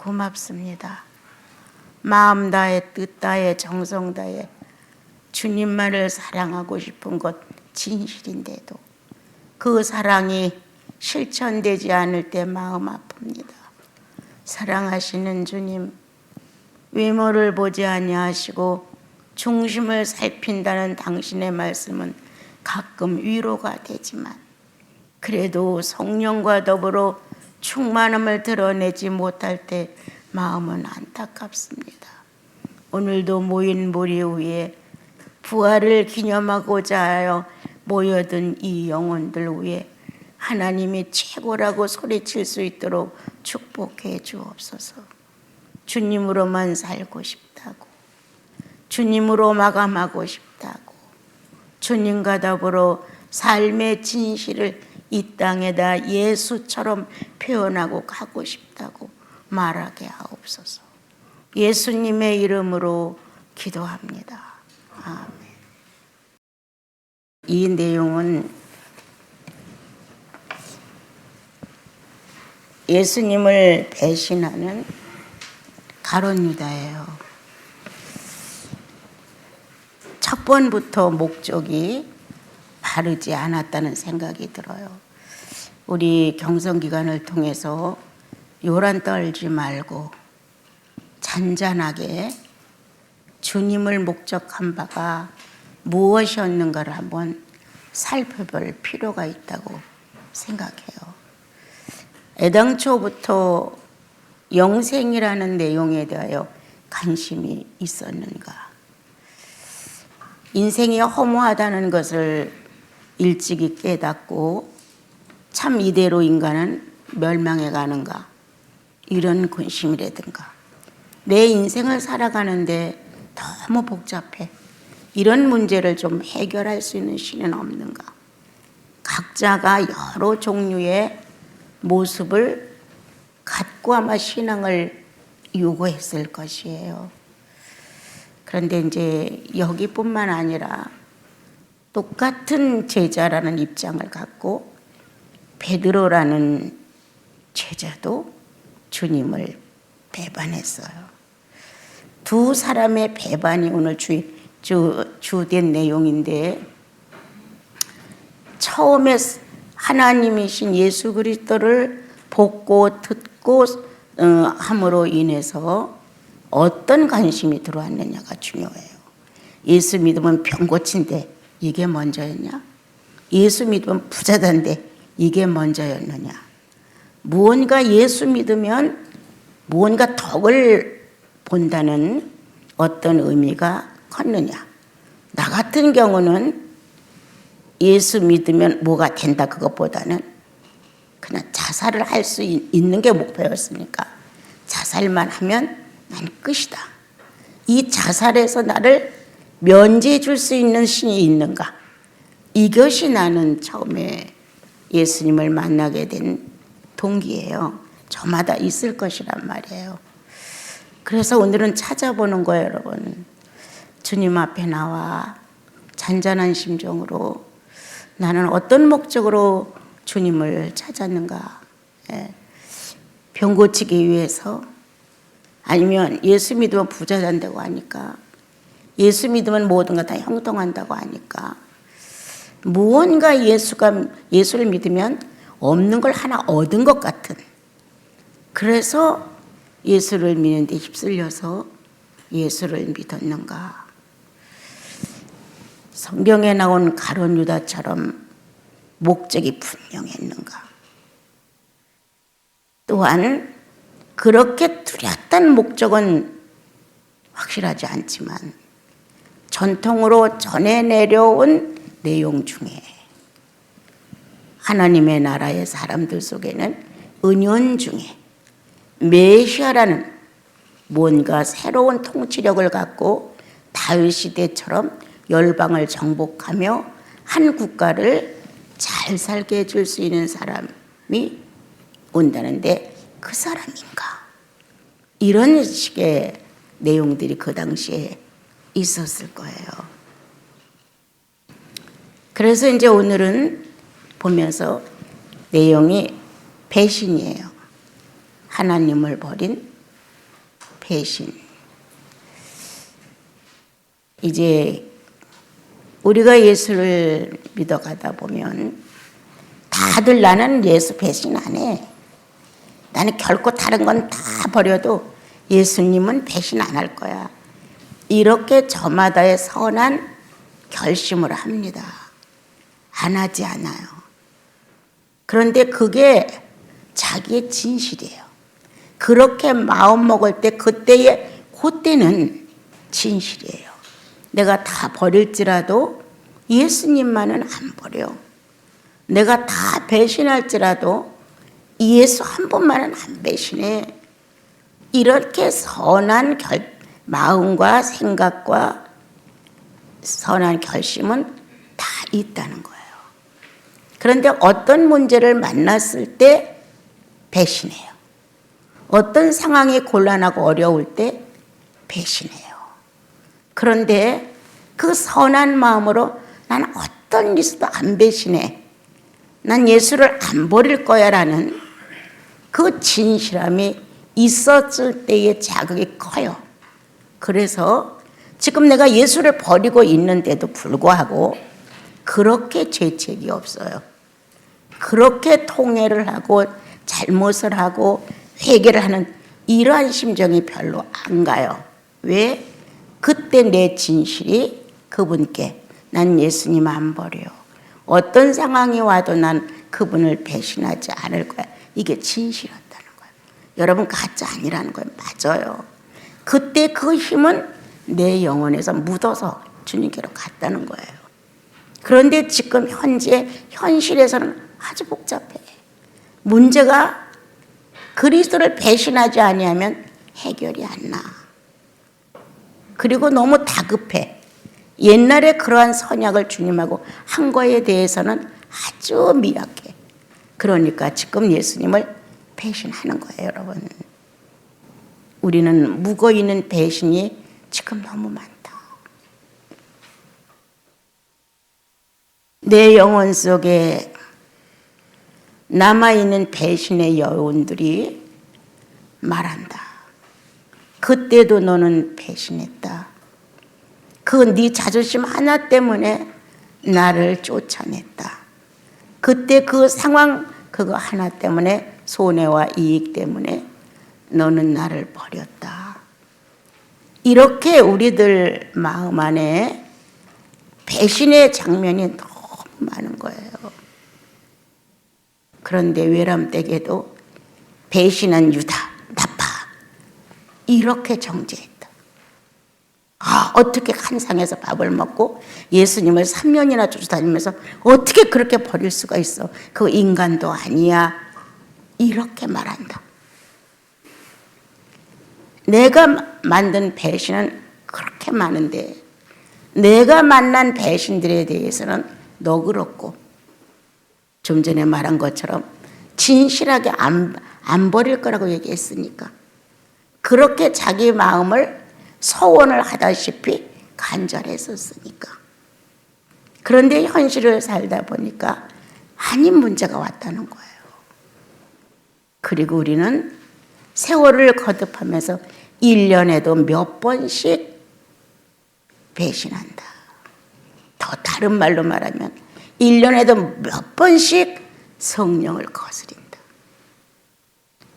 고맙습니다. 마음 다해 뜻 다해 정성 다해 주님만을 사랑하고 싶은 것 진실인데도 그 사랑이 실천되지 않을 때 마음 아픕니다. 사랑하시는 주님, 외모를 보지 아니하시고 중심을 살핀다는 당신의 말씀은 가끔 위로가 되지만 그래도 성령과 더불어 충만함을 드러내지 못할 때 마음은 안타깝습니다. 오늘도 모인 무리 위에 부활을 기념하고자 하여 모여든 이 영혼들 위에 하나님이 최고라고 소리칠 수 있도록 축복해 주옵소서. 주님으로만 살고 싶다고, 주님으로 마감하고 싶다고, 주님과 더불어 삶의 진실을 이 땅에다 예수처럼 표현하고 가고 싶다고 말하게 하옵소서. 예수님의 이름으로 기도합니다. 아멘. 이 내용은 예수님을 배신하는 가룟 유다예요. 첫 번부터 목적이 바르지 않았다는 생각이 들어요. 우리 경성기간을 통해서 요란 떨지 말고 잔잔하게 주님을 목적한 바가 무엇이었는가를 한번 살펴볼 필요가 있다고 생각해요. 애당초부터 영생이라는 내용에 대하여 관심이 있었는가? 인생이 허무하다는 것을 일찍이 깨닫고 참 이대로 인간은 멸망해 가는가? 이런 근심이라든가 내 인생을 살아가는데 너무 복잡해. 이런 문제를 좀 해결할 수 있는 신은 없는가? 각자가 여러 종류의 모습을 갖고 아마 신앙을 요구했을 것이에요. 그런데 이제 여기뿐만 아니라 똑같은 제자라는 입장을 갖고 베드로라는 제자도 주님을 배반했어요. 두 사람의 배반이 오늘 주된 내용인데, 처음에 하나님이신 예수 그리스도를 보고 듣고 함으로 인해서 어떤 관심이 들어왔느냐가 중요해요. 예수 믿으면 병 고친대, 이게 먼저였냐? 예수 믿으면 부자단데 이게 먼저였느냐? 무언가 예수 믿으면 무언가 덕을 본다는 어떤 의미가 컸느냐? 나 같은 경우는 예수 믿으면 뭐가 된다 그것보다는 그냥 자살을 할 수 있는 게 목표였으니까 자살만 하면 난 끝이다. 이 자살에서 나를 면제해 줄 수 있는 신이 있는가? 이것이 나는 처음에 예수님을 만나게 된 동기예요. 저마다 있을 것이란 말이에요. 그래서 오늘은 찾아보는 거예요, 여러분. 주님 앞에 나와 잔잔한 심정으로 나는 어떤 목적으로 주님을 찾았는가? 병 고치기 위해서, 아니면 예수 믿으면 부자 된다고 하니까, 예수 믿으면 모든 거 다 형통한다고 하니까, 무언가 예수를 믿으면 없는 걸 하나 얻은 것 같은, 그래서 예수를 믿는 데 휩쓸려서 예수를 믿었는가? 성경에 나온 가룟 유다처럼 목적이 분명했는가? 또한 그렇게 뚜렷한 목적은 확실하지 않지만 전통으로 전해 내려온 내용 중에 하나님의 나라의 사람들 속에는 은연 중에 메시아라는 뭔가 새로운 통치력을 갖고 다윗 시대처럼 열방을 정복하며 한 국가를 잘 살게 해줄 수 있는 사람이 온다는데 그 사람인가? 이런 식의 내용들이 그 당시에 있었을 거예요. 그래서 이제 오늘은 보면서 내용이 배신이에요. 하나님을 버린 배신. 이제 우리가 예수를 믿어가다 보면 다들 나는 예수 배신 안 해. 나는 결코 다른 건 다 버려도 예수님은 배신 안 할 거야. 이렇게 저마다의 선한 결심을 합니다. 안 하지 않아요. 그런데 그게 자기의 진실이에요. 그렇게 마음 먹을 때 그때는 진실이에요. 내가 다 버릴지라도 예수님만은 안 버려. 내가 다 배신할지라도 예수 한 분만은 안 배신해. 이렇게 선한 마음과 생각과 선한 결심은 다 있다는 거예요. 그런데 어떤 문제를 만났을 때 배신해요. 어떤 상황이 곤란하고 어려울 때 배신해요. 그런데 그 선한 마음으로 난 어떤 일에서도 안 배신해. 난 예수를 안 버릴 거야 라는 그 진실함이 있었을 때의 자극이 커요. 그래서 지금 내가 예수를 버리고 있는데도 불구하고 그렇게 죄책이 없어요. 그렇게 통회를 하고 잘못을 하고 회개를 하는 이러한 심정이 별로 안 가요. 왜? 그때 내 진실이 그분께 난 예수님 안 버려. 어떤 상황이 와도 난 그분을 배신하지 않을 거야. 이게 진실이었다는 거예요. 여러분 가짜 아니라는 거예요. 맞아요. 그때 그 힘은 내 영혼에서 묻어서 주님께로 갔다는 거예요. 그런데 지금 현실에서는 아주 복잡해. 문제가 그리스도를 배신하지 아니하면 해결이 안 나. 그리고 너무 다급해. 옛날에 그러한 선약을 주님하고 한 거에 대해서는 아주 미약해. 그러니까 지금 예수님을 배신하는 거예요, 여러분. 우리는 묵어있는 배신이 지금 너무 많다. 내 영혼 속에 남아있는 배신의 여운들이 말한다. 그때도 너는 배신했다. 그 네 자존심 하나 때문에 나를 쫓아냈다. 그때 그 상황 그거 하나 때문에 손해와 이익 때문에 너는 나를 버렸다. 이렇게 우리들 마음 안에 배신의 장면이 너무 많은 거예요. 그런데 외람되게도 배신한 유다, 나빠. 이렇게 정죄했다. 어떻게 한 상에서 밥을 먹고 예수님을 3년이나 쫓아다니면서 어떻게 그렇게 버릴 수가 있어. 그 인간도 아니야. 이렇게 말한다. 내가 만든 배신은 그렇게 많은데 내가 만난 배신들에 대해서는 너그럽고 좀 전에 말한 것처럼 진실하게 안 버릴 거라고 얘기했으니까 그렇게 자기 마음을 서원을 하다시피 간절했었으니까. 그런데 현실을 살다 보니까 아닌 문제가 왔다는 거예요. 그리고 우리는 세월을 거듭하면서 1년에도 몇 번씩 배신한다. 더 다른 말로 말하면 1년에도 몇 번씩 성령을 거스린다.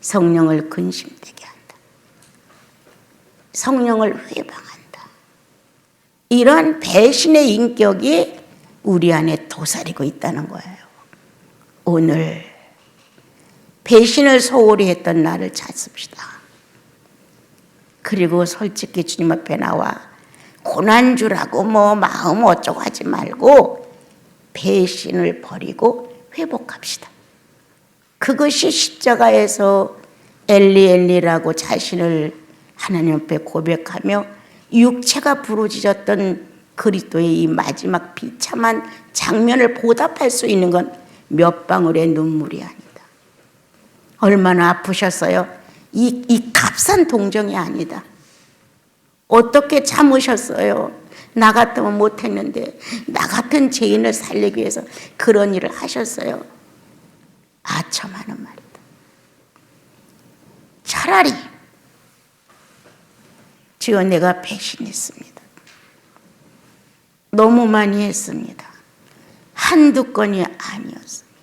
성령을 근심되게 한다. 성령을 회방한다. 이러한 배신의 인격이 우리 안에 도사리고 있다는 거예요. 오늘 배신을 소홀히 했던 나를 찾습시다. 그리고 솔직히 주님 앞에 나와 고난주라고 마음 어쩌고 하지 말고 배신을 버리고 회복합시다. 그것이 십자가에서 엘리 엘리라고 자신을 하나님 앞에 고백하며 육체가 부르짖었던 그리스도의 이 마지막 비참한 장면을 보답할 수 있는 건 몇 방울의 눈물이 아니다. 얼마나 아프셨어요? 이 값싼 동정이 아니다. 어떻게 참으셨어요? 나 같으면 못했는데 나 같은 죄인을 살리기 위해서 그런 일을 하셨어요. 아첨하는 말이다. 차라리 주여 내가 배신했습니다. 너무 많이 했습니다. 한두 건이 아니었습니다.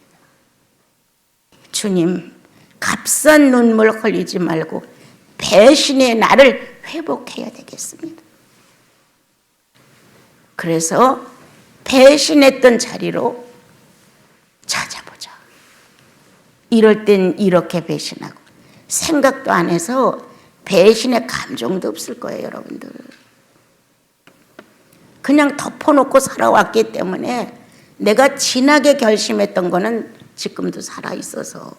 주님, 값싼 눈물 흘리지 말고 배신의 나를 회복해야 되겠습니다. 그래서 배신했던 자리로 찾아보자. 이럴 땐 이렇게 배신하고 생각도 안 해서 배신의 감정도 없을 거예요, 여러분들. 그냥 덮어놓고 살아왔기 때문에 내가 진하게 결심했던 거는 지금도 살아있어서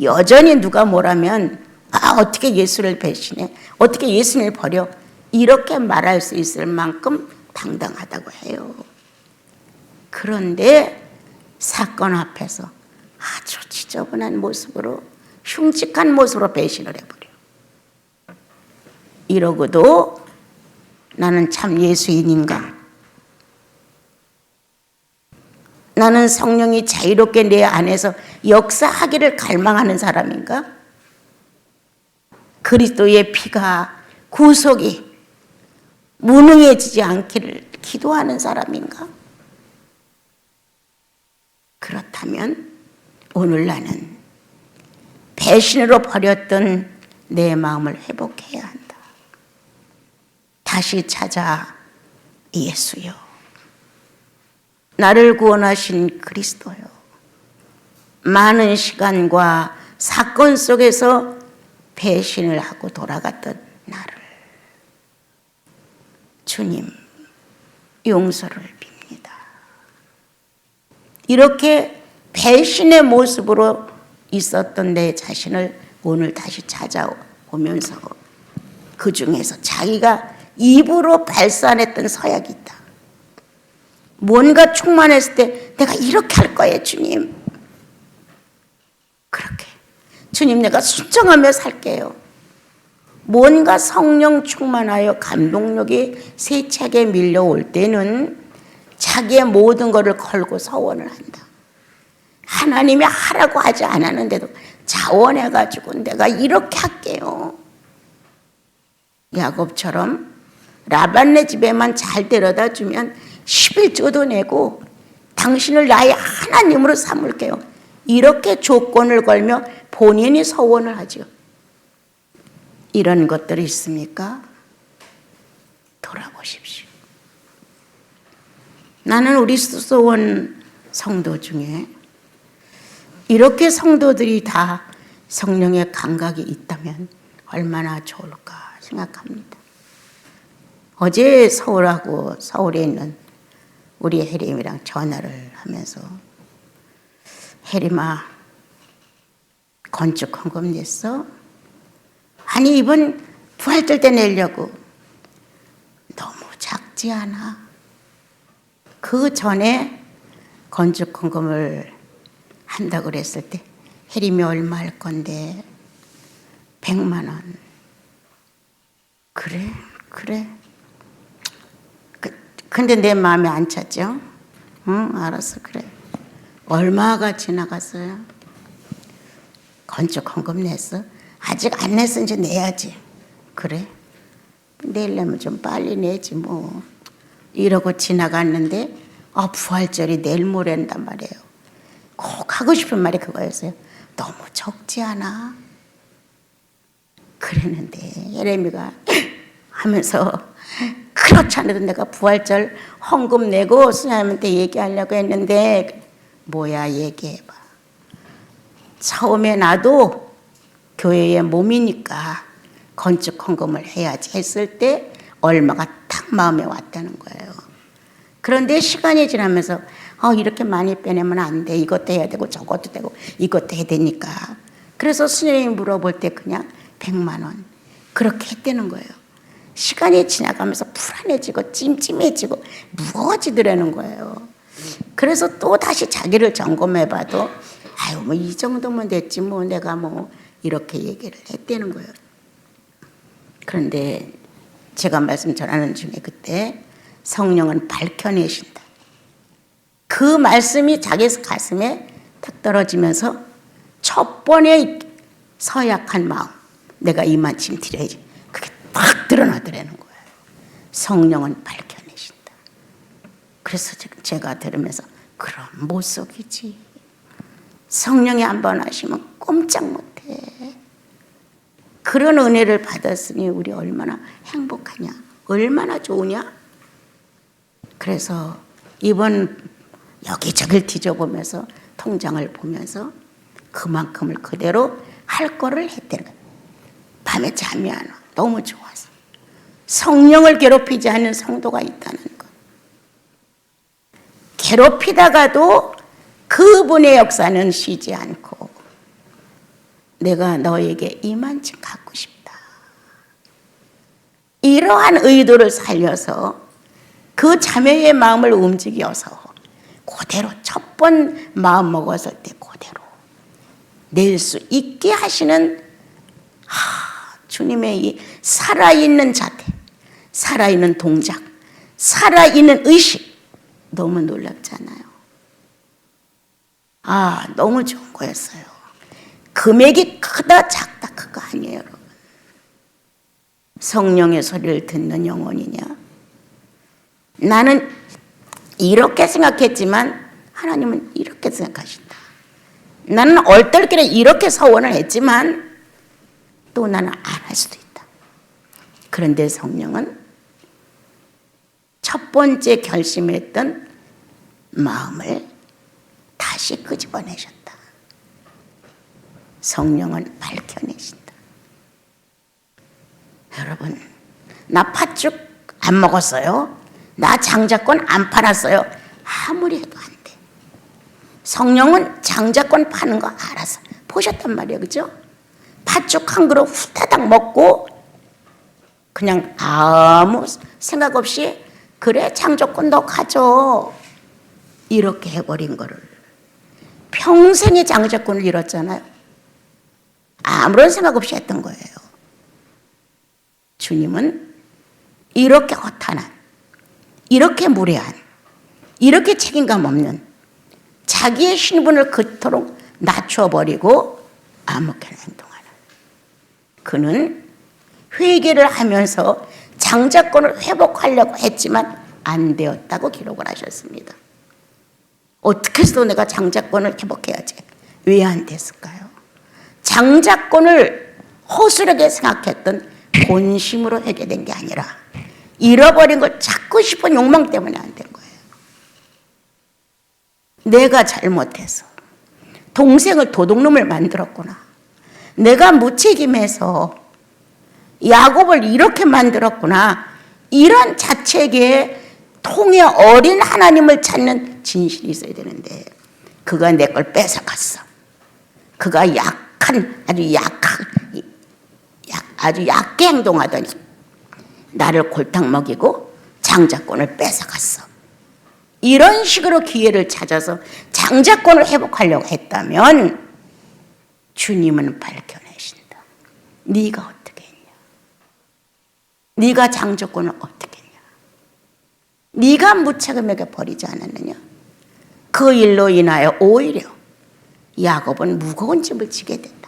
여전히 누가 뭐라면 어떻게 예수를 배신해? 어떻게 예수님을 버려? 이렇게 말할 수 있을 만큼 당당하다고 해요. 그런데 사건 앞에서 아주 지저분한 모습으로 흉측한 모습으로 배신을 해버려. 이러고도 나는 참 예수인인가? 나는 성령이 자유롭게 내 안에서 역사하기를 갈망하는 사람인가? 그리스도의 피가 구속이 무능해지지 않기를 기도하는 사람인가? 그렇다면 오늘 나는 배신으로 버렸던 내 마음을 회복해야 한다. 다시 찾아 예수여, 나를 구원하신 그리스도요, 많은 시간과 사건 속에서 배신을 하고 돌아갔던 나를 주님 용서를 빕니다. 이렇게 배신의 모습으로 있었던 내 자신을 오늘 다시 찾아오면서 그 중에서 자기가 입으로 발산했던 서약이 있다. 뭔가 충만했을 때 내가 이렇게 할 거예요, 주님. 그렇게 주님 내가 순종하며 살게요. 뭔가 성령 충만하여 감동력이 세차게 밀려올 때는 자기의 모든 것을 걸고 서원을 한다. 하나님이 하라고 하지 않았는데도 자원해가지고 내가 이렇게 할게요. 야곱처럼 라반네 집에만 잘 데려다 주면 11조도 내고 당신을 나의 하나님으로 삼을게요. 이렇게 조건을 걸며 본인이 서원을 하죠. 이런 것들이 있습니까? 돌아보십시오. 나는 우리 수소원 성도 중에 이렇게 성도들이 다 성령의 감각이 있다면 얼마나 좋을까 생각합니다. 어제 서울에 있는 우리 혜림이랑 전화를 하면서 혜림아, 건축 헌금 냈어? 아니 이번 부활절 때 내려고. 너무 작지 않아? 그 전에 건축 헌금을 한다고 그랬을 때 혜림이 얼마 할 건데? 100만 원. 그래. 근데 내 마음에 안 찼죠? 응, 알았어, 그래. 얼마가 지나갔어요? 건축 헌금 냈어? 아직 안 냈어. 이제 내야지. 그래? 내려면 좀 빨리 내지 뭐. 이러고 지나갔는데 부활절이 내일 모레란단 말이에요. 꼭 하고 싶은 말이 그거였어요. 너무 적지 않아? 그랬는데 예레미가 하면서 그렇지 않아도 내가 부활절 헌금 내고 수녀님한테 얘기하려고 했는데 뭐야 얘기해봐. 처음에 나도 교회의 몸이니까 건축 헌금을 해야지 했을 때 얼마가 딱 마음에 왔다는 거예요. 그런데 시간이 지나면서 이렇게 많이 빼내면 안 돼. 이것도 해야 되고 저것도 되고 이것도 해야 되니까. 그래서 수녀님이 물어볼 때 그냥 100만 원 그렇게 했다는 거예요. 시간이 지나가면서 불안해지고 찜찜해지고 무거워지더라는 거예요. 그래서 또 다시 자기를 점검해봐도 뭐 이 정도면 됐지 뭐 내가 뭐 이렇게 얘기를 했다는 거예요. 그런데 제가 말씀 전하는 중에 그때 성령은 밝혀내신다. 그 말씀이 자기 가슴에 탁 떨어지면서 첫 번에 서약한 마음, 내가 이만큼 드려야지. 그게 팍 드러나더라는 거예요. 성령은 밝혀내신다. 그래서 제가 들으면서 그럼 못 속이지. 성령이 한번 하시면 꼼짝 못해. 그런 은혜를 받았으니 우리 얼마나 행복하냐, 얼마나 좋으냐. 그래서 이번 여기저기를 뒤져보면서 통장을 보면서 그만큼을 그대로 할 거를 했다는 거예요. 밤에 잠이 안 와. 너무 좋아서. 성령을 괴롭히지 않는 성도가 있다는 것. 괴롭히다가도 그분의 역사는 쉬지 않고 내가 너에게 이만큼 갖고 싶다. 이러한 의도를 살려서 그 자매의 마음을 움직여서 그대로 첫 번 마음 먹었을 때 그대로 낼 수 있게 하시는 주님의 이 살아있는 자태, 살아있는 동작, 살아있는 의식, 너무 놀랍잖아요. 너무 좋은 거였어요. 금액이 크다 작다 그거 아니에요, 여러분. 성령의 소리를 듣는 영혼이냐? 나는 이렇게 생각했지만 하나님은 이렇게 생각하신다. 나는 얼떨결에 이렇게 서원을 했지만 또 나는 안 할 수도 있다. 그런데 성령은 첫 번째 결심했던 마음을 다시 끄집어내셨다. 성령은 밝혀내신다. 여러분, 나 팥죽 안 먹었어요. 나 장자권 안 팔았어요. 아무리 해도 안 돼. 성령은 장자권 파는 거 알아서 보셨단 말이에요. 그죠? 팥죽 한 그릇 후다닥 먹고 그냥 아무 생각 없이 그래 장자권 너 가져. 이렇게 해버린 거를 평생의 장자권을 잃었잖아요. 아무런 생각 없이 했던 거예요. 주님은 이렇게 허탄한, 이렇게 무례한, 이렇게 책임감 없는 자기의 신분을 그토록 낮춰버리고 아무렇게나 행동하는, 그는 회개를 하면서 장자권을 회복하려고 했지만 안 되었다고 기록을 하셨습니다. 어떻게 해서도 내가 장자권을 회복해야지. 왜 안 됐을까요? 장자권을 허술하게 생각했던 본심으로 회개된 게 아니라 잃어버린 걸 찾고 싶은 욕망 때문에 안 된 거예요. 내가 잘못해서 동생을 도둑놈을 만들었구나. 내가 무책임해서 야곱을 이렇게 만들었구나. 이런 자책에 통해 어린 하나님을 찾는 진실이 있어야 되는데 그가 내 걸 뺏어갔어. 그가 아주 약게 행동하더니 나를 골탕 먹이고 장자권을 뺏어갔어. 이런 식으로 기회를 찾아서 장자권을 회복하려고 했다면 주님은 밝혀내신다. 네가 어떻게 했냐? 네가 장자권을 어떻게 했냐? 네가 무책임하게 버리지 않았느냐? 그 일로 인하여 오히려 야곱은 무거운 짐을 지게 된다.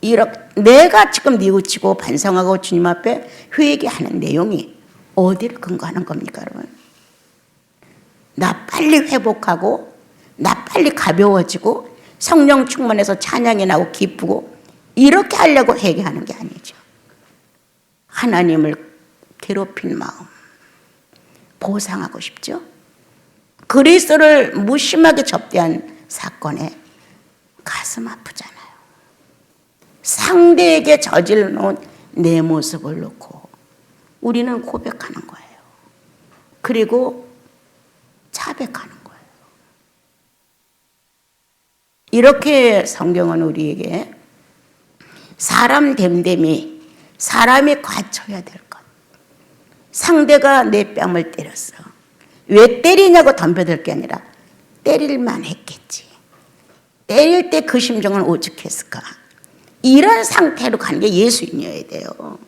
이렇게 내가 지금 뉘우치고 반성하고 주님 앞에 회개하는 내용이 어디를 근거하는 겁니까, 여러분? 나 빨리 회복하고 나 빨리 가벼워지고 성령 충만해서 찬양이 나고 기쁘고 이렇게 하려고 회개하는 게 아니죠. 하나님을 괴롭힌 마음 보상하고 싶죠. 그리스도를 무심하게 접대한 사건에 가슴 아프잖아요. 상대에게 저질러 놓은 내 모습을 놓고 우리는 고백하는 거예요. 그리고 자백하는 거예요. 이렇게 성경은 우리에게 사람 됨됨이 사람이 갖춰야 될 것. 상대가 내 뺨을 때렸어. 왜 때리냐고 덤벼들 게 아니라 때릴만 했겠지. 때릴 때 그 심정은 오죽했을까. 이런 상태로 가는 게 예수인이어야 돼요.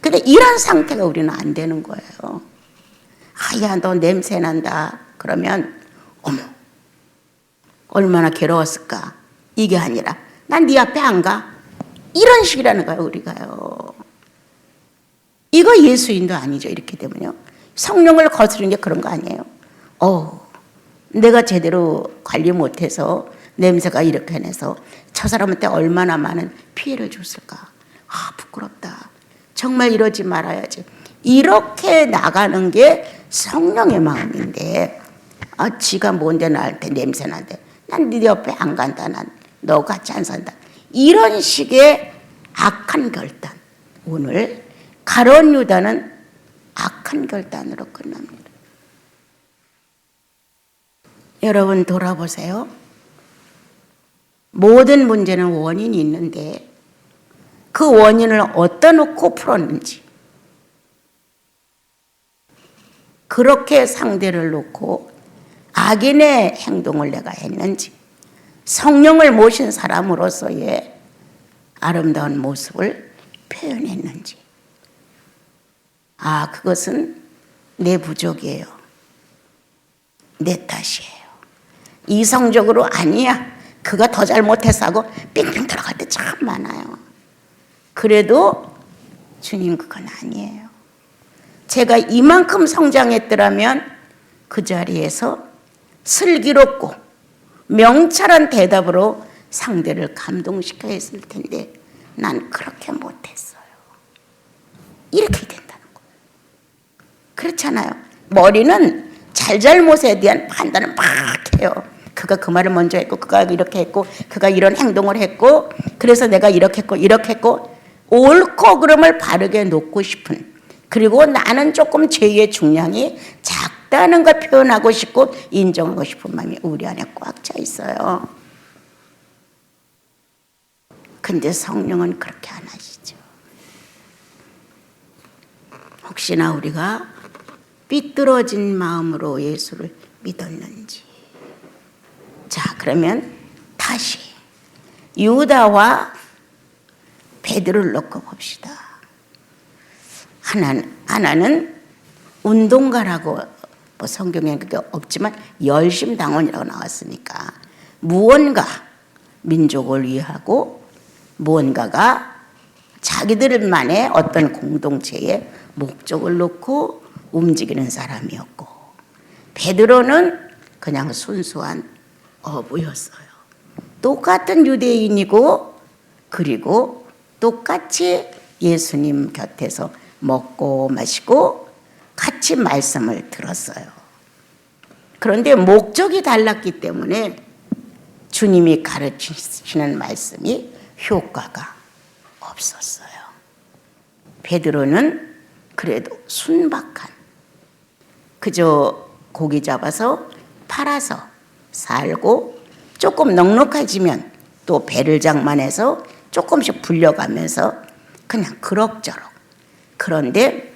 근데 이런 상태가 우리는 안 되는 거예요. 야, 너 냄새 난다. 그러면 어머, 얼마나 괴로웠을까. 이게 아니라 난 네 앞에 안 가. 이런 식이라는 거예요, 우리가요. 이거 예수인도 아니죠, 이렇게 되면요. 성령을 거스르는 게 그런 거 아니에요. 내가 제대로 관리 못해서 냄새가 이렇게 내서 저 사람한테 얼마나 많은 피해를 줬을까. 부끄럽다. 정말 이러지 말아야지. 이렇게 나가는 게 성령의 마음인데, 지가 뭔데 나한테 냄새 난대. 난 네 옆에 안 간다. 난 너 같이 안 산다. 이런 식의 악한 결단. 오늘 가룟 유다는 악한 결단으로 끝납니다. 여러분 돌아보세요. 모든 문제는 원인이 있는데 그 원인을 어디다 놓고 풀었는지, 그렇게 상대를 놓고 악인의 행동을 내가 했는지, 성령을 모신 사람으로서의 아름다운 모습을 표현했는지, 그것은 내 부족이에요. 내 탓이에요. 이성적으로 아니야. 그가 더 잘못해서 하고 빙빙 들어갈 때 참 많아요. 그래도 주님 그건 아니에요. 제가 이만큼 성장했더라면 그 자리에서 슬기롭고 명철한 대답으로 상대를 감동시켜 했을 텐데 난 그렇게 못했어요. 이렇게 된다는 거예요. 그렇잖아요. 머리는 잘잘못에 대한 판단을 막 해요. 그가 그 말을 먼저 했고, 그가 이렇게 했고, 그가 이런 행동을 했고, 그래서 내가 이렇게 했고, 이렇게 했고, 옳고 그름을 바르게 놓고 싶은, 그리고 나는 조금 죄의 중량이 작다는 걸 표현하고 싶고 인정하고 싶은 마음이 우리 안에 꽉 차 있어요. 근데 성령은 그렇게 안 하시죠. 혹시나 우리가 삐뚤어진 마음으로 예수를 믿었는지. 자, 그러면 다시 유다와 베드로를 놓고 봅시다. 하나는 운동가라고, 성경에 그게 없지만 열심당원이라고 나왔으니까 무언가 민족을 위하고 무언가가 자기들만의 어떤 공동체의 목적을 놓고 움직이는 사람이었고, 베드로는 그냥 순수한 어부였어요. 똑같은 유대인이고, 그리고 똑같이 예수님 곁에서 먹고 마시고 같이 말씀을 들었어요. 그런데 목적이 달랐기 때문에 주님이 가르치시는 말씀이 효과가 없었어요. 베드로는 그래도 순박한, 그저 고기 잡아서 팔아서 살고 조금 넉넉해지면 또 배를 장만해서 조금씩 불려가면서 그냥 그럭저럭. 그런데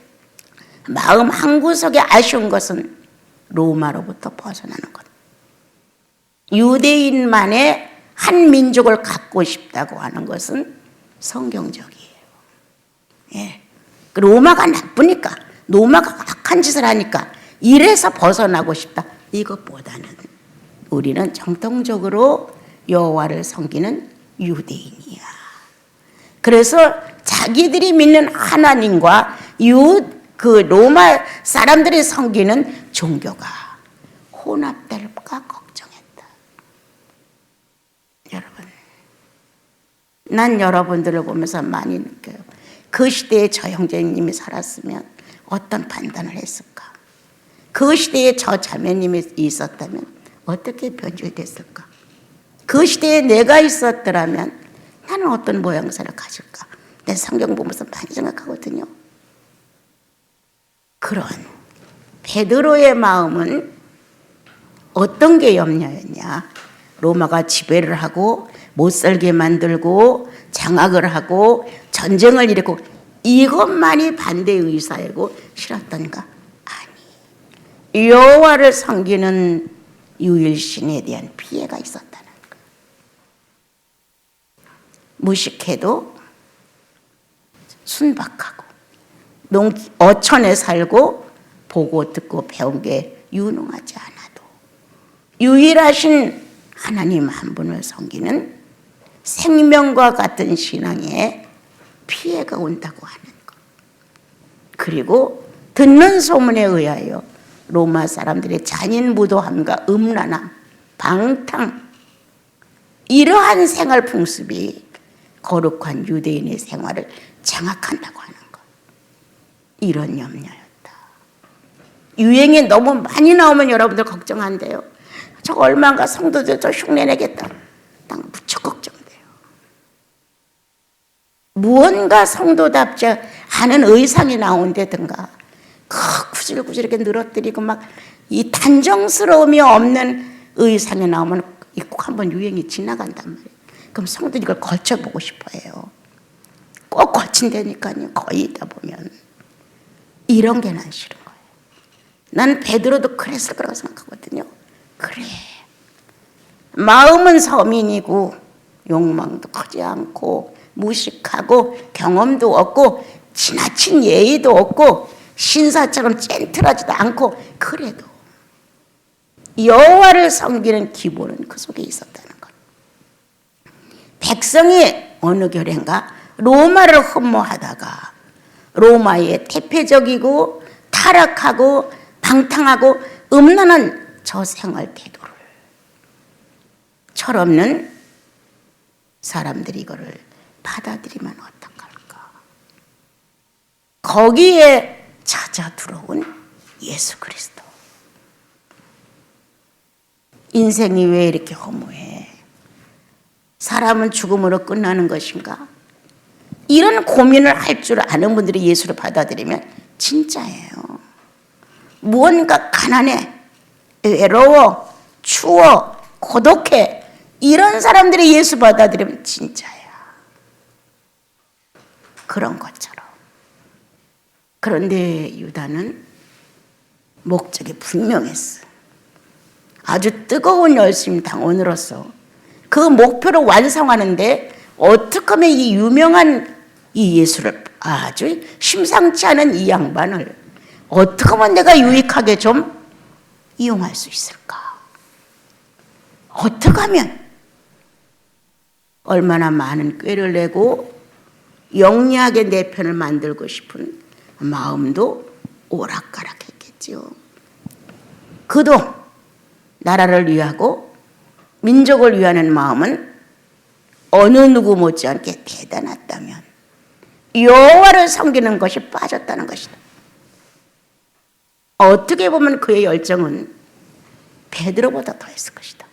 마음 한구석에 아쉬운 것은 로마로부터 벗어나는 것. 유대인만의 한 민족을 갖고 싶다고 하는 것은 성경적이에요. 예. 로마가 나쁘니까, 로마가 악한 짓을 하니까 이래서 벗어나고 싶다. 이것보다는 우리는 정통적으로 여호와를 섬기는 유대인이야. 그래서 자기들이 믿는 하나님과 그 로마 사람들이 섬기는 종교가 혼합될까 걱정했다. 여러분, 난 여러분들을 보면서 많이 느껴요. 그 시대에 저 형제님이 살았으면 어떤 판단을 했을까? 그 시대에 저 자매님이 있었다면 어떻게 변질됐을까? 그 시대에 내가 있었더라면 나는 어떤 모양새를 가질까? 내 성경 보면서 많이 생각하거든요. 그런 베드로의 마음은 어떤 게 염려였냐? 로마가 지배를 하고 못 살게 만들고 장악을 하고 전쟁을 일으키고 이것만이 반대 의사이고 싫었던가? 아니, 여호와를 섬기는 유일신에 대한 피해가 있었다는 거. 무식해도 순박하고 어천에 살고 보고 듣고 배운 게 유능하지 않아도 유일하신 하나님 한 분을 섬기는 생명과 같은 신앙에 피해가 온다고 하는 것. 그리고 듣는 소문에 의하여 로마 사람들의 잔인무도함과 음란함, 방탕, 이러한 생활 풍습이 거룩한 유대인의 생활을 장악한다고 하는 것. 이런 염려였다. 유행이 너무 많이 나오면 여러분들 걱정한대요. 저거 얼마인가 성도들 저 흉내내겠다. 난 무척 걱정돼요. 무언가 성도답지 않은 의상이 나온다든가 구질구질 이렇게 늘어뜨리고 막 이 단정스러움이 없는 의상이 나오면 꼭 한번 유행이 지나간단 말이에요. 그럼 성도들이 이걸 걸쳐보고 싶어해요. 꼭 걸친다니까요. 거의 있다 보면. 이런 게 난 싫은 거예요. 난 베드로도 그랬을 거라고 생각하거든요. 그래. 마음은 서민이고 욕망도 크지 않고 무식하고 경험도 없고 지나친 예의도 없고 신사처럼 젠틀하지도 않고 그래도 여호와를 섬기는 기본은 그 속에 있었다는 것. 백성이 어느 결인가 로마를 흠모하다가 로마의 태폐적이고 타락하고 방탕하고 음란한 저 생활 태도를 철없는 사람들이 이거를 받아들이면 어떡할까. 거기에 찾아 들어온 예수 그리스도. 인생이 왜 이렇게 허무해? 사람은 죽음으로 끝나는 것인가? 이런 고민을 할 줄 아는 분들이 예수를 받아들이면 진짜예요. 무언가 가난해, 외로워, 추워, 고독해. 이런 사람들이 예수 받아들이면 진짜야. 그런 것처럼. 그런데 유다는 목적이 분명했어. 아주 뜨거운 열심 당원으로서 그 목표를 완성하는데 어떻게 하면 이 유명한 이 예수를 아주 심상치 않은 이 양반을 어떻게 하면 내가 유익하게 좀 이용할 수 있을까? 어떻게 하면 얼마나 많은 꾀를 내고 영리하게 내 편을 만들고 싶은 마음도 오락가락했겠지요. 그도 나라를 위하고 민족을 위하는 마음은 어느 누구 못지않게 대단했다면 여호와를 섬기는 것이 빠졌다는 것이다. 어떻게 보면 그의 열정은 베드로보다 더했을 것이다.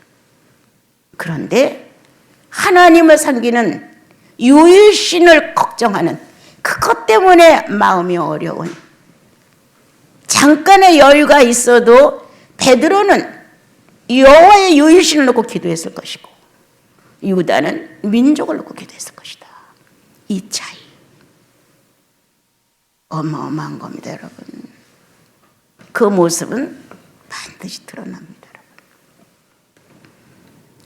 그런데 하나님을 섬기는 유일신을 걱정하는 그것 때문에 마음이 어려운 잠깐의 여유가 있어도 베드로는 여호와의 유일신을 놓고 기도했을 것이고 유다는 민족을 놓고 기도했을 것이다. 이 차이 어마어마한 겁니다, 여러분. 그 모습은 반드시 드러납니다, 여러분.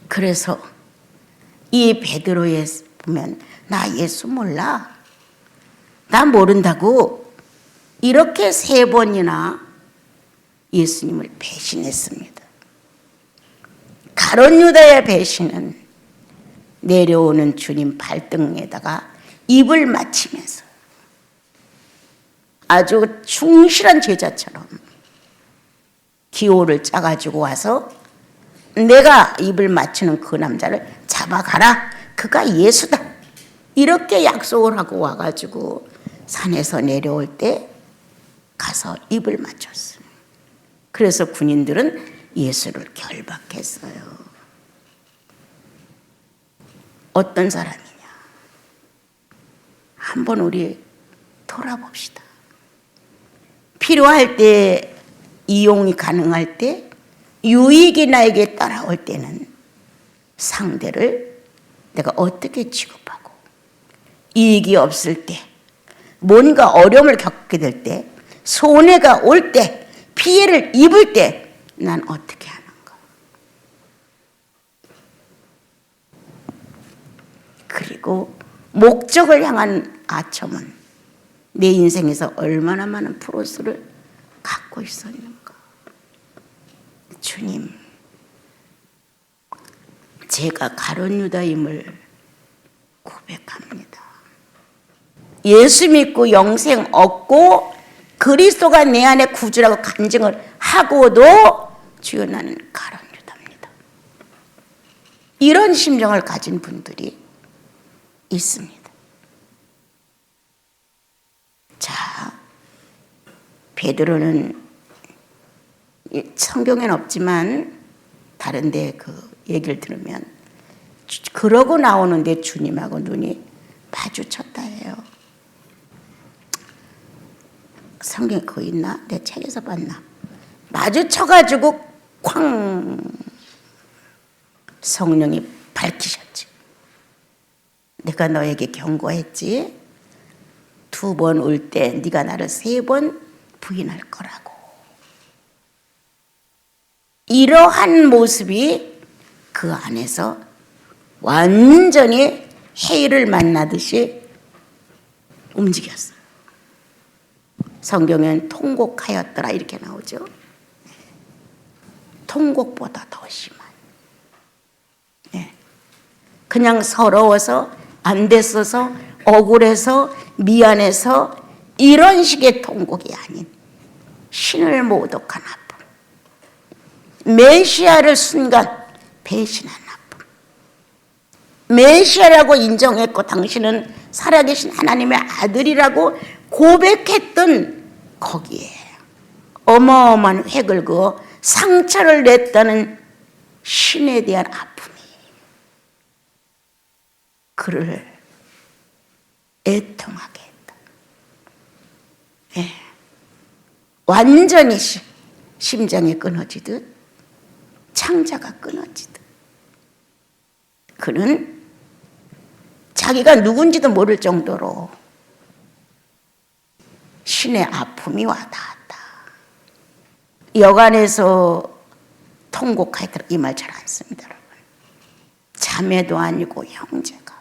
그래서 이 베드로에 보면 나 예수 몰라, 나 모른다고 이렇게 3번이나 예수님을 배신했습니다. 가룟 유다의 배신은 내려오는 주님 발등에다가 입을 맞추면서 아주 충실한 제자처럼 기호를 짜가지고 와서 내가 입을 맞추는 그 남자를 잡아가라, 그가 예수다, 이렇게 약속을 하고 와가지고 산에서 내려올 때 가서 입을 맞췄어요. 그래서 군인들은 예수를 결박했어요. 어떤 사람이냐? 한번 우리 돌아봅시다. 필요할 때, 이용이 가능할 때, 유익이 나에게 따라올 때는 상대를 내가 어떻게 취급하고, 이익이 없을 때, 뭔가 어려움을 겪게 될 때, 손해가 올 때, 피해를 입을 때 난 어떻게 하는가? 그리고 목적을 향한 아첨은 내 인생에서 얼마나 많은 프로스를 갖고 있었는가? 주님, 제가 가룟 유다임을 예수 믿고 영생 얻고 그리스도가 내 안에 구주라고 간증을 하고도 주여 나는 가론 유다입니다. 이런 심정을 가진 분들이 있습니다. 자, 베드로는 성경에는 없지만 다른데 그 얘기를 들으면 그러고 나오는데 주님하고 눈이 마주쳤다 해요. 성경에 그거 있나? 내 책에서 봤나? 마주쳐가지고 쾅 성령이 밝히셨지. 내가 너에게 경고했지. 2번 올 때 네가 나를 3번 부인할 거라고. 이러한 모습이 그 안에서 완전히 해일을 만나듯이 움직였어요. 성경엔 통곡하였더라 이렇게 나오죠. 통곡보다 더 심한. 네. 그냥 서러워서 안 됐어서 억울해서 미안해서 이런 식의 통곡이 아닌 신을 모독한 아픔. 메시아를 순간 배신한 아픔. 메시아라고 인정했고 당신은 살아계신 하나님의 아들이라고 고백했던 거기에 어마어마한 획을 그어 상처를 냈다는 신에 대한 아픔이 그를 애통하게 했다. 예. 완전히 심장이 끊어지듯 창자가 끊어지듯 그는 자기가 누군지도 모를 정도로 신의 아픔이 와닿았다. 여간에서 통곡하였더라 이 말 잘 안 씁니다, 여러분. 자매도 아니고 형제가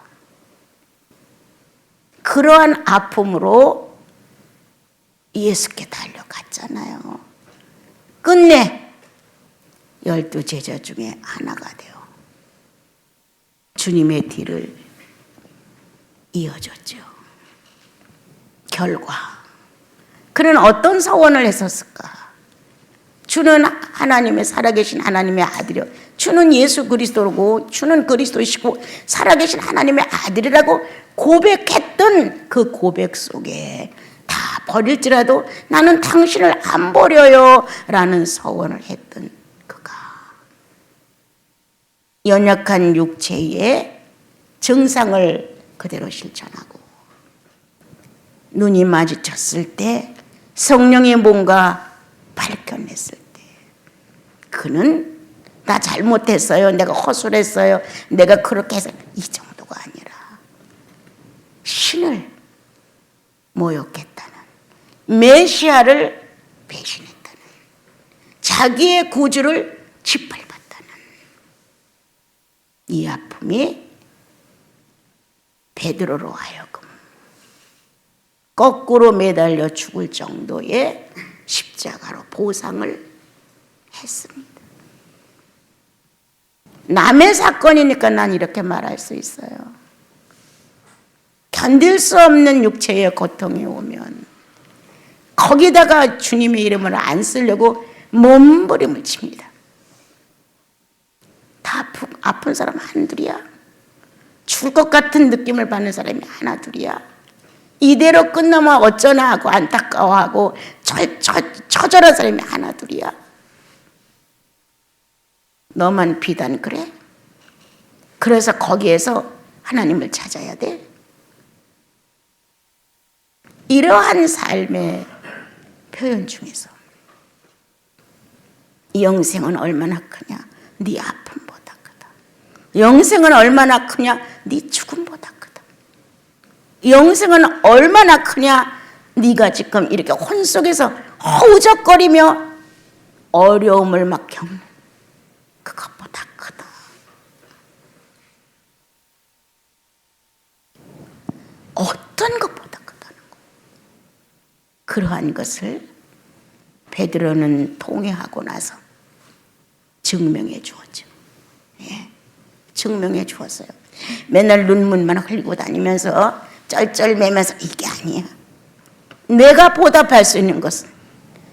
그러한 아픔으로 예수께 달려갔잖아요. 끝내 12 제자 중에 하나가 되어 주님의 뒤를 이어줬죠. 결과 그는 어떤 서원을 했었을까? 주는 하나님의 살아계신 하나님의 아들이요. 주는 예수 그리스도고 주는 그리스도이시고 살아계신 하나님의 아들이라고 고백했던 그 고백 속에 다 버릴지라도 나는 당신을 안 버려요 라는 서원을 했던 그가 연약한 육체의 증상을 그대로 실천하고 눈이 마주쳤을 때 성령이 뭔가 밝혀냈을 때 그는 나 잘못했어요. 내가 허술했어요. 내가 그렇게 해서 이 정도가 아니라 신을 모욕했다는 메시아를 배신했다는 자기의 구주를 짓밟았다는 이 아픔이 베드로로 하여금 거꾸로 매달려 죽을 정도의 십자가로 보상을 했습니다. 남의 사건이니까 난 이렇게 말할 수 있어요. 견딜 수 없는 육체의 고통이 오면 거기다가 주님의 이름을 안 쓰려고 몸부림을 칩니다. 다 아픈 사람 한둘이야. 죽을 것 같은 느낌을 받는 사람이 하나둘이야. 이대로 끝나면 어쩌나 하고 안타까워하고 처절한 사람이 하나둘이야. 너만 비단 그래? 그래서 거기에서 하나님을 찾아야 돼? 이러한 삶의 표현 중에서 영생은 얼마나 크냐? 네 아픔보다 크다. 영생은 얼마나 크냐? 네 죽음보다 크다. 영생은 얼마나 크냐? 네가 지금 이렇게 혼 속에서 허우적거리며 어려움을 막 겪는 그것보다 크다. 어떤 것보다 크다는 거예요. 그러한 것을 베드로는 통회하고 나서 증명해 주었죠. 예, 증명해 주었어요. 맨날 눈물만 흘리고 다니면서 쩔쩔매면서 이게 아니야. 내가 보답할 수 있는 것은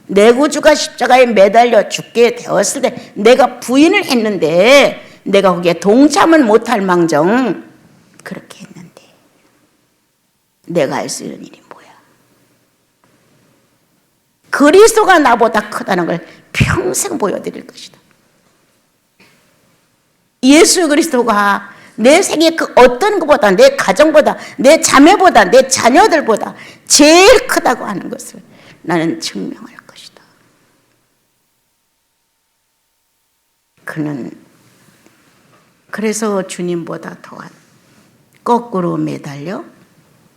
내 구주가 십자가에 매달려 죽게 되었을 때 내가 부인을 했는데 내가 거기에 동참을 못할 망정 그렇게 했는데 내가 할 수 있는 일이 뭐야? 그리스도가 나보다 크다는 걸 평생 보여드릴 것이다. 예수 그리스도가 내 생에 그 어떤 것보다 내 가정보다 내 자매보다 내 자녀들보다 제일 크다고 하는 것을 나는 증명할 것이다. 그는 그래서 주님보다 더한 거꾸로 매달려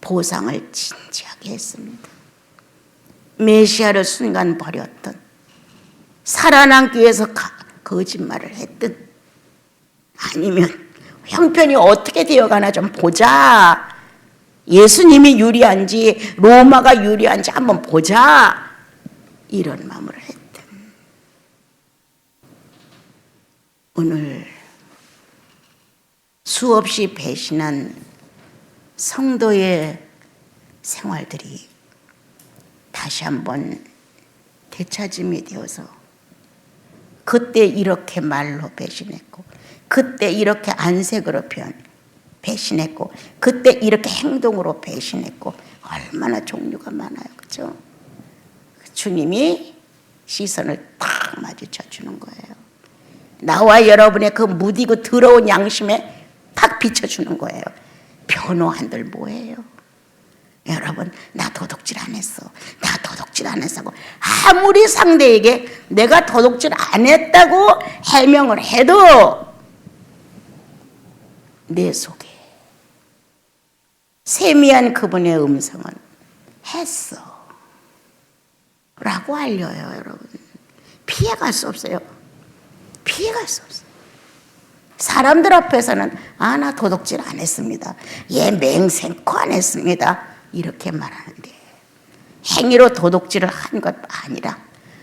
보상을 진지하게 했습니다. 메시아를 순간 버렸던 살아남기 위해서 거짓말을 했든 아니면 형편이 어떻게 되어가나 좀 보자. 예수님이 유리한지 로마가 유리한지 한번 보자. 이런 마음을 했든 오늘 수없이 배신한 성도의 생활들이 다시 한번 되찾음이 되어서 그때 이렇게 말로 배신했고 그때 이렇게 안색으로 배신했고 그때 이렇게 행동으로 배신했고 얼마나 종류가 많아요. 그렇죠? 주님이 시선을 딱 마주쳐 주는 거예요. 나와 여러분의 그 무디고 더러운 양심에 딱 비춰주는 거예요. 변호한들 뭐예요? 여러분 나 도둑질 안 했어. 나 도둑질 안 했다고 아무리 상대에게 내가 도둑질 안 했다고 해명을 해도 내 속에 세미한 그분의 음성은 했어 라고 알려요. 여러분 피해갈 수 없어요. 피해갈 수 없어요. 사람들 앞에서는 나 도둑질 안 했습니다. 얘 맹세코 안 했습니다. 이렇게 말하는데 행위로 도둑질을 한 것 아니라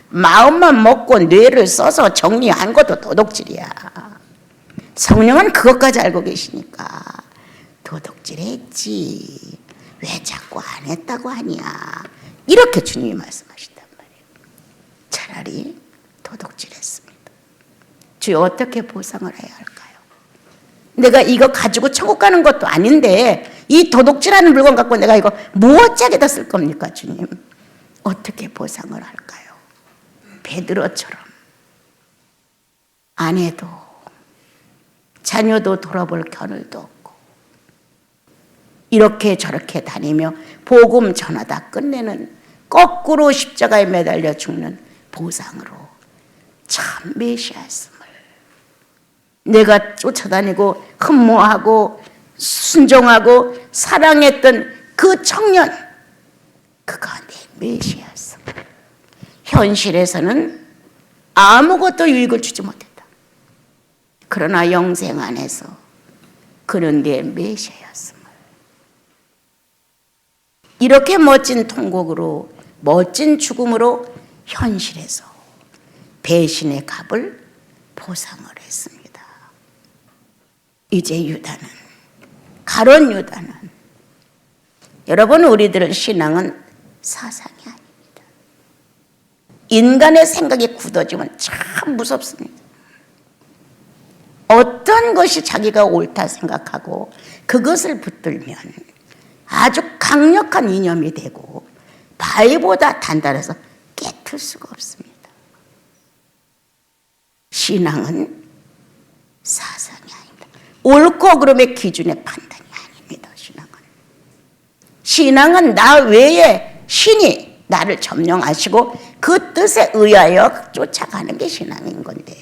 마음만 먹고 뇌를 써서 정리한 것도 도둑질이야. 성령은 그것까지 알고 계시니까 도둑질했지 왜 자꾸 안 했다고 하냐 이렇게 주님이 말씀하신단 말이에요. 차라리 도둑질했습니다. 주여 어떻게 보상을 해야 할까요? 내가 이거 가지고 천국 가는 것도 아닌데 이 도둑질하는 물건 갖고 내가 이거 무엇짝에다 쓸 겁니까 주님? 어떻게 보상을 할까요? 베드로처럼 아내도 자녀도 돌아볼 겨를도 없고 이렇게 저렇게 다니며 복음 전하다 끝내는 거꾸로 십자가에 매달려 죽는 보상으로 참 메시아였음을 내가 쫓아다니고 흠모하고 순종하고 사랑했던 그 청년 그가 내 메시아였음. 현실에서는 아무것도 유익을 주지 못했다. 그러나 영생 안에서 그는 내 메시아였음을 이렇게 멋진 통곡으로 멋진 죽음으로 현실에서 배신의 값을 보상을 했습니다. 이제 유다는 가론 유다는 여러분 우리들의 신앙은 사상이 아닙니다. 인간의 생각이 굳어지면 참 무섭습니다. 어떤 것이 자기가 옳다 생각하고 그것을 붙들면 아주 강력한 이념이 되고 바위보다 단단해서 깨틀 수가 없습니다. 신앙은 사상이 아닙니다. 옳고 그름의 기준의 판단이 아닙니다. 신앙은 나 외에 신이 나를 점령하시고 그 뜻에 의하여 쫓아가는 게 신앙인 건데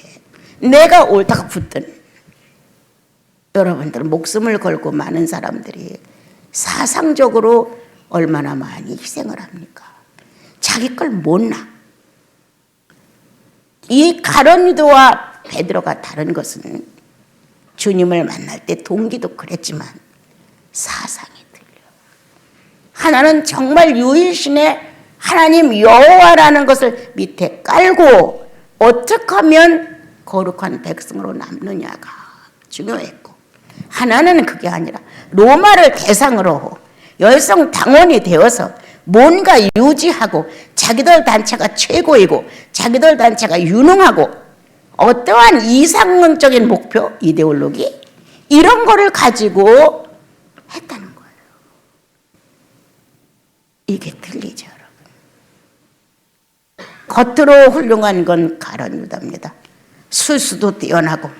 내가 옳다고 붙든 여러분들 목숨을 걸고 많은 사람들이 사상적으로 얼마나 많이 희생을 합니까? 자기 걸 못나. 이 가룟 유다와 베드로가 다른 것은 주님을 만날 때 동기도 그랬지만 사상이 틀려. 하나는 정말 유일신의 하나님 여호와라는 것을 밑에 깔고 어떻게 하면 거룩한 백성으로 남느냐가 중요했고 하나는 그게 아니라 로마를 대상으로 열성 당원이 되어서 뭔가 유지하고 자기들 단체가 최고이고 자기들 단체가 유능하고 어떠한 이상적인 목표, 이데올로기 이런 거를 가지고 했다는 거예요. 이게 틀리죠, 여러분. 겉으로 훌륭한 건 가룟 유다입니다. 수수도 뛰어나고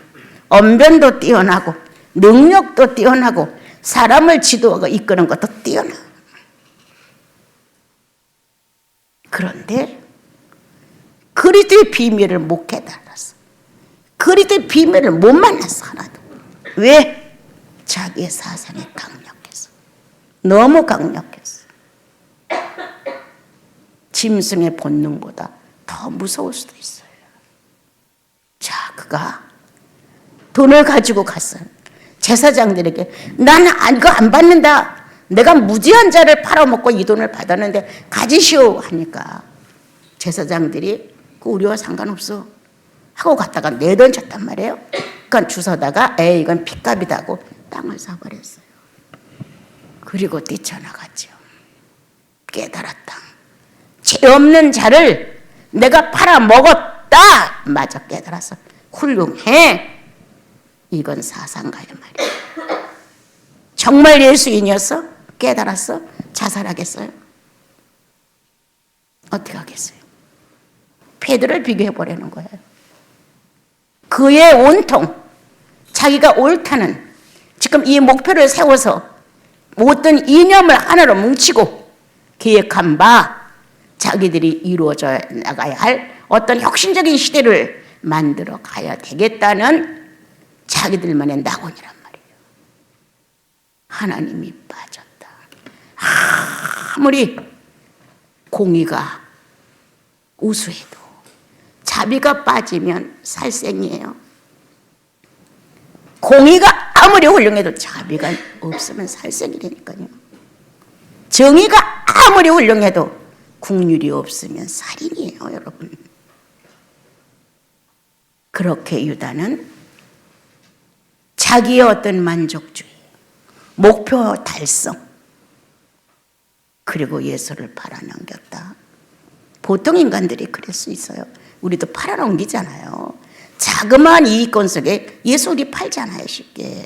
언변도 뛰어나고 능력도 뛰어나고 사람을 지도하고 이끄는 것도 뛰어나. 그런데 그리스도의 비밀을 못 깨달았어. 그리스도의 비밀을 못 만났어, 하나도. 왜? 자기의 사상이 강력해서. 너무 강력했어. 짐승의 본능보다 더 무서울 수도 있어요. 자, 그가 돈을 가지고 갔어요. 제사장들에게 나는 이거 안 받는다. 내가 무지한 자를 팔아먹고 이 돈을 받았는데 가지시오 하니까 제사장들이 그 우리와 상관없어 하고 갔다가 내던졌단 말이에요. 그러니까 주워다가 이건 핏값이다 하고 땅을 사버렸어요. 그리고 뛰쳐나갔죠. 깨달았다. 죄 없는 자를 내가 팔아먹었다. 맞아, 깨달았어. 훌륭해. 이건 사상가의 말이야. 정말 예수인이었어? 깨달았어? 자살하겠어요? 어떻게 하겠어요? 베드로를 비교해보려는 거예요. 그의 온통 자기가 옳다는 지금 이 목표를 세워서 모든 이념을 하나로 뭉치고 계획한 바 자기들이 이루어져 나가야 할 어떤 혁신적인 시대를 만들어 가야 되겠다는 자기들만의 낙원이란 말이에요. 하나님이 빠졌다. 아무리 공의가 우수해도 자비가 빠지면 살생이에요. 공의가 아무리 훌륭해도 자비가 없으면 살생이라니까요. 정의가 아무리 훌륭해도 국률이 없으면 살인이에요, 여러분. 그렇게 유다는 자기의 어떤 만족주의, 목표 달성, 그리고 예수를 팔아넘겼다. 보통 인간들이 그럴 수 있어요. 우리도 팔아넘기잖아요. 자그마한 이익권 속에 예수 우리 팔잖아요, 쉽게.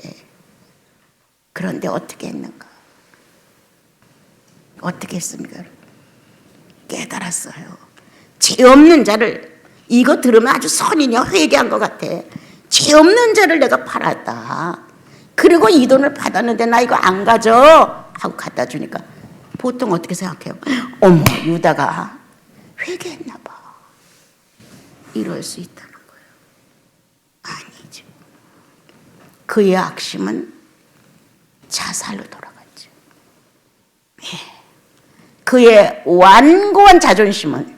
그런데 어떻게 했는가? 어떻게 했습니까? 깨달았어요. 죄 없는 자를, 이거 들으면 아주 선이냐 회개한 것 같아. 죄 없는 자를 내가 팔았다. 그리고 이 돈을 받았는데 나 이거 안 가져 하고 갖다 주니까 보통 어떻게 생각해요? 어머, 유다가 회개했나 봐. 이럴 수 있다는 거예요. 아니죠. 그의 악심은 자살로 돌아갔죠. 그의 완고한 자존심은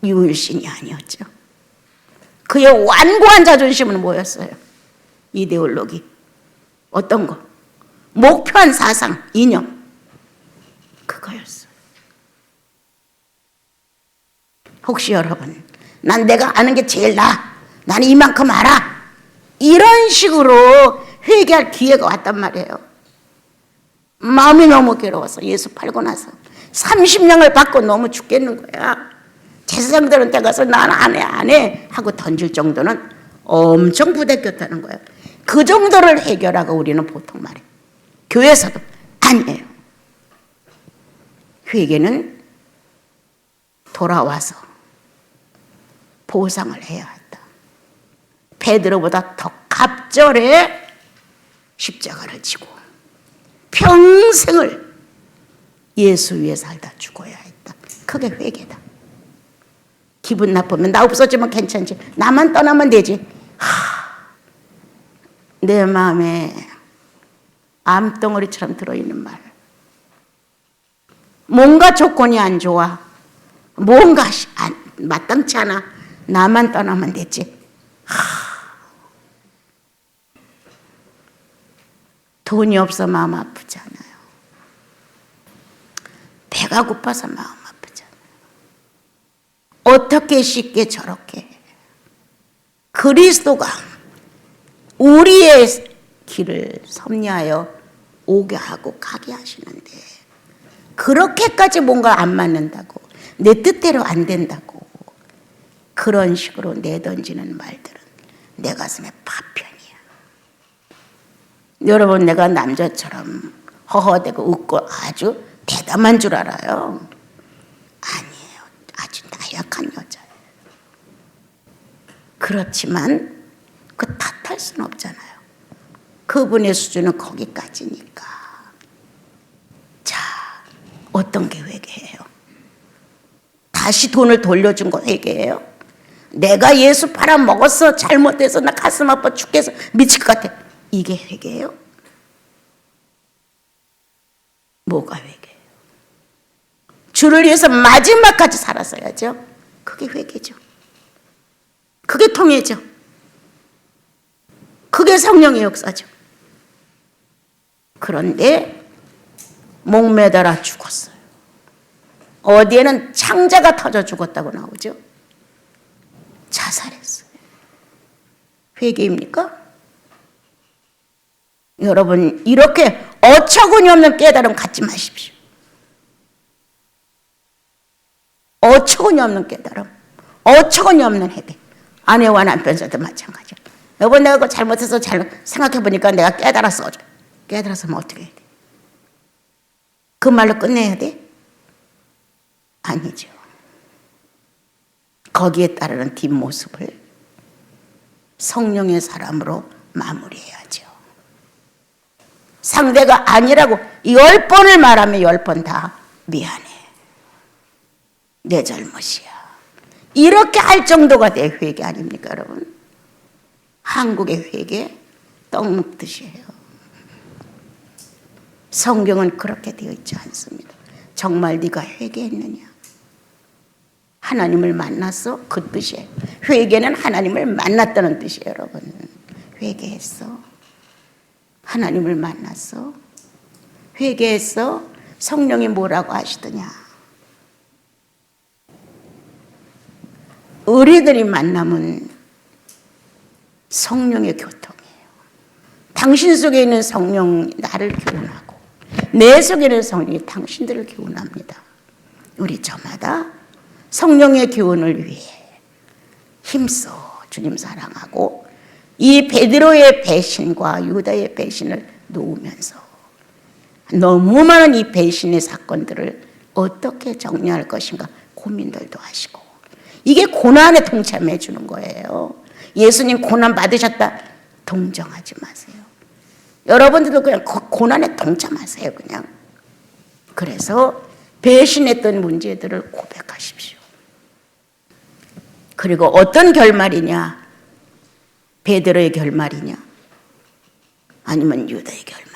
유일신이 아니었죠. 그의 완고한 자존심은 뭐였어요? 이데올로기. 어떤 거? 목표한 사상, 이념. 그거였어요. 혹시 여러분, 난 내가 아는 게 제일 나아. 나는 이만큼 알아. 이런 식으로 회개할 기회가 왔단 말이에요. 마음이 너무 괴로워서 예수 팔고 나서 30년을 받고 너무 죽겠는 거야. 제사장들한테 가서 난 안 해 하고 던질 정도는 엄청 부대꼈다는 거예요. 그 정도를 해결하고 우리는 보통 말해. 교회에서도 아니에요. 회개는 돌아와서 보상을 해야 한다. 베드로보다 더 갑절에 십자가를 지고 평생을 예수 위에 살다 죽어야 했다. 그게 회개다. 기분 나쁘면 나 없어지면 괜찮지. 나만 떠나면 되지. 내 마음에 암덩어리처럼 들어있는 말. 뭔가 조건이 안 좋아. 뭔가 마땅치 않아. 나만 떠나면 되지. 돈이 없어 마음 아프잖아요. 배가 고파서 마음 아프잖아요. 어떻게 쉽게 저렇게 그리스도가 우리의 길을 섭리하여 오게 하고 가게 하시는데 그렇게까지 뭔가 안 맞는다고, 내 뜻대로 안 된다고 그런 식으로 내던지는 말들은 내 가슴에 파편이야. 여러분, 내가 남자처럼 허허대고 웃고 아주 대담한 줄 알아요? 아니에요. 아주 나약한 여자예요. 그렇지만 그 탓할 수는 없잖아요. 그분의 수준은 거기까지니까. 자, 어떤 게 회개예요? 다시 돈을 돌려준 거 회개예요? 내가 예수 팔아먹었어, 잘못해서 나 가슴 아파 죽겠어, 미칠 것 같아, 이게 회개예요? 뭐가 회개예요? 주를 위해서 마지막까지 살았어야죠. 그게 회개죠. 그게 통회죠. 그게 성령의 역사죠. 그런데 목매달아 죽었어요. 어디에는 창자가 터져 죽었다고 나오죠. 자살했어요. 회개입니까? 여러분, 이렇게 어처구니 없는 깨달음 갖지 마십시오. 어처구니 없는 깨달음, 어처구니 없는 회개. 아내와 남편 사이도 마찬가지야. 여보, 내가 그거 잘못해서 생각해보니까 내가 깨달았어. 깨달았으면 어떻게 해야 돼? 그 말로 끝내야 돼? 아니죠. 거기에 따르는 뒷모습을 성령의 사람으로 마무리해야죠. 상대가 아니라고 10번을 말하면 10번 다 미안해, 내 잘못이야, 이렇게 할 정도가 내 회개 아닙니까 여러분? 한국의 회개 떡 먹듯이 해요. 성경은 그렇게 되어 있지 않습니다. 정말 네가 회개했느냐? 하나님을 만났어? 그 뜻이에요. 회개는 하나님을 만났다는 뜻이에요. 여러분, 회개했어? 하나님을 만났어? 회개했어? 성령이 뭐라고 하시더냐? 의리들이 만나면 성령의 교통이에요. 당신 속에 있는 성령 나를 교훈하고 내 속에 있는 성령이 당신들을 교훈합니다. 우리 저마다 성령의 교훈을 위해 힘써 주님 사랑하고 이 베드로의 배신과 유다의 배신을 놓으면서 너무 많은 이 배신의 사건들을 어떻게 정리할 것인가 고민들도 하시고, 이게 고난에 동참해 주는 거예요. 예수님 고난 받으셨다 동정하지 마세요. 여러분들도 그냥 고난에 동참하세요. 그냥. 그래서 배신했던 문제들을 고백하십시오. 그리고 어떤 결말이냐? 베드로의 결말이냐? 아니면 유다의 결말?